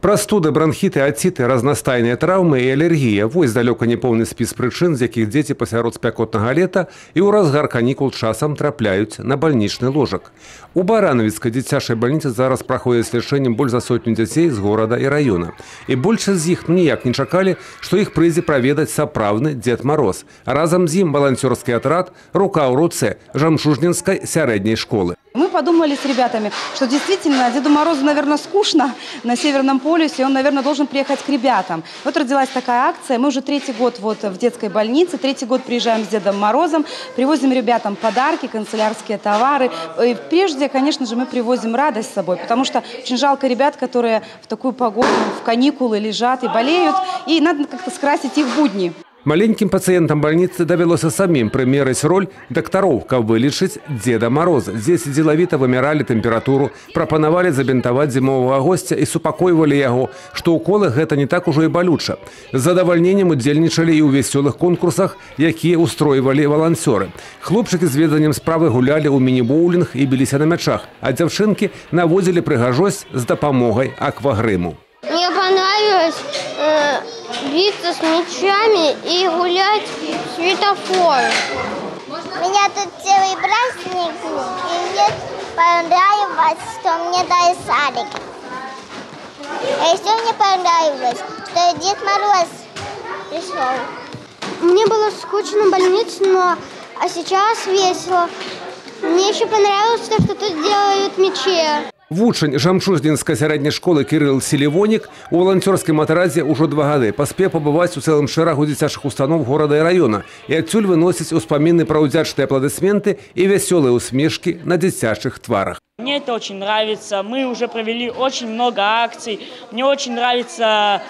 Прастуды, бронхіты, ацыты, разнастайныя траўмы і алергія – вось далёка не поўны спіс прычын, з якіх дзеці пасярод спякотнага лета і ў разгар канікул часам трапляюць на бальнічны ложак. У Баранавіцкай дзіцячай бальніцы зараз праходзіць лячэннем больш за сотню дзяцей з горада і раёна. І большасць з іх ніяк не чакалі, што іх прыйдзе праведаць сапраўдны Дзед Мароз. Разам з ім валанцёрскі атрад «Рука ў руцэ» Жамчужнінскай сярэдняй школы. Мы подумали с ребятами, что действительно Деду Морозу, наверное, скучно на Северном полюсе, и он, наверное, должен приехать к ребятам. Вот родилась такая акция. Мы уже третий год вот в детской больнице, третий год приезжаем с Дедом Морозом, привозим ребятам подарки, канцелярские товары. И прежде, конечно же, мы привозим радость с собой, потому что очень жалко ребят, которые в такую погоду, в каникулы лежат и болеют, и надо как-то скрасить их будни. Маленьким пациентам больницы давялося самим прымерыць роль дактароў, каб вылечыць Деда Мороза. Дзеці дзелавіта вымяралі тэмпературу, прапанавалі забінтаваць зімовага госця і супакойвалі яго, што уколы гэта не так ужо і балюча. З задавальненнем удзельнічалі і ў весёлых конкурсах, якія ўстройвалі валанцёры. Хлопчыкі з веданнем справы гулялі ў міні-боулінг і біліся на мячах, а дзяўчынкі наводзілі прыгажосць з дапамогай аквагрыму. Мне понравилось биться с мячами и гулять в светофор. У меня тут целый праздник, и мне понравилось, что мне дали шарик. А еще мне понравилось, что Дед Мороз пришел. Мне было скучно в больнице, а сейчас весело. Мне еще понравилось, что тут делают мячи. Вучань Жамчужнінскай сярэдняй школы Кірыл Селівонік у валанцёрскім атрадзе ўжо 2 гады паспеў пабываць у цэлым шэрагу дзіцячых устаноў горада і раёна і адсюль выносіць успаміны пра ўдзячныя апладысменты і вясёлыя усмешкі на дзіцячых тварах. Мне это очень нравится. Мы уже провели очень много акций. Мне очень нравится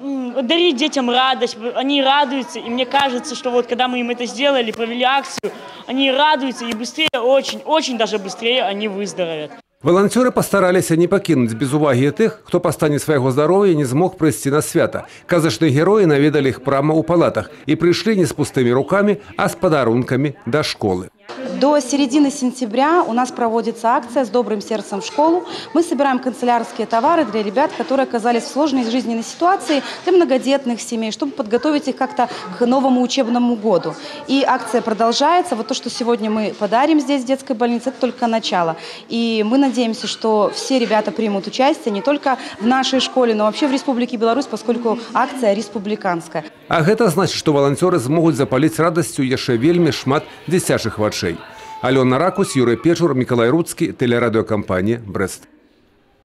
дарить детям радость. Они радуются. И мне кажется, что вот когда мы им это сделали, провели акцию, они радуются и быстрее, очень даже быстрее они выздоровят. Валанцёры пастараліся не пакінуць без увагі тых, хто па стане свайго здароўя не змог прыйсці на свята. Казачныя героі наведалі іх прама ў палатах і прыйшлі не з пустымі рукамі, а з падарункамі да школы. До середины сентября у нас проводится акция «С добрым сердцем в школу». Мы собираем канцелярские товары для ребят, которые оказались в сложной жизненной ситуации, для многодетных семей, чтобы подготовить их как-то к новому учебному году. И акция продолжается. Вот то, что сегодня мы подарим здесь, в детской больнице, это только начало. И мы надеемся, что все ребята примут участие не только в нашей школе, но вообще в Республике Беларусь, поскольку акция республиканская. А гэта значыць, што валанцёры змогуць запаліць радасцю яшчэ вельмі шмат дзіцячых вачэй. Алёна Ракус, Юрый Печур, Миколай Руцкі, тэлерадыёкампанія «Брест».